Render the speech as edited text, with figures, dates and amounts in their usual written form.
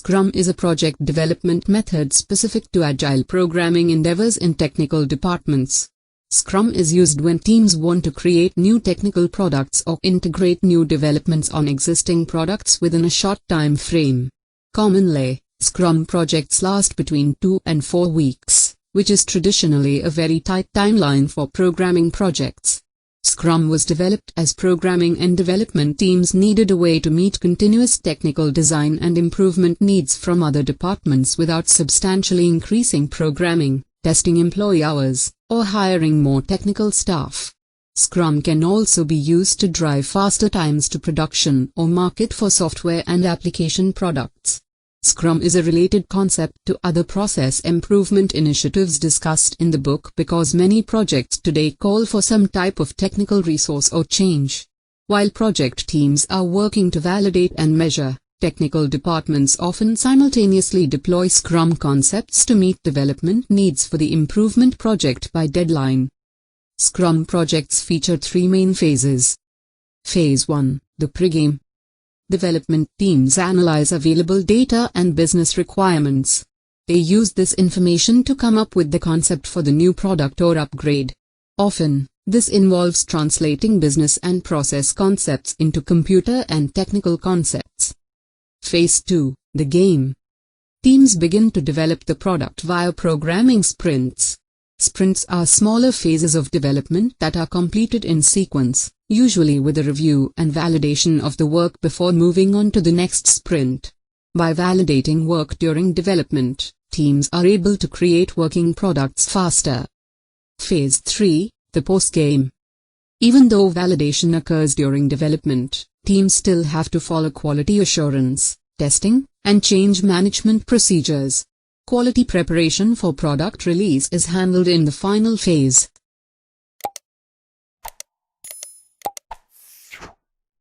Scrum is a project development method specific to agile programming endeavors in technical departments. Scrum is used when teams want to create new technical products or integrate new developments on existing products within a short time frame. Commonly, Scrum projects last between 2 and 4 weeks, which is traditionally a very tight timeline for programming projects. Scrum was developed as programming and development teams needed a way to meet continuous technical design and improvement needs from other departments without substantially increasing programming, testing employee hours, or hiring more technical staff. Scrum can also be used to drive faster times to production or market for software and application products. Scrum is a related concept to other process improvement initiatives discussed in the book because many projects today call for some type of technical resource or change. While project teams are working to validate and measure, technical departments often simultaneously deploy Scrum concepts to meet development needs for the improvement project by deadline. Scrum projects feature 3 main phases. Phase 1, the pregame. Development teams analyze available data and business requirements. They use this information to come up with the concept for the new product or upgrade. Often, this involves translating business and process concepts into computer and technical concepts. Phase 2, the game. Teams begin to develop the product via programming sprints. Sprints are smaller phases of development that are completed in sequence, usually with a review and validation of the work before moving on to the next sprint. By validating work during development, teams are able to create working products faster. Phase 3, the post-game. Even though validation occurs during development, teams still have to follow quality assurance, testing, and change management procedures. Quality preparation for product release is handled in the final phase,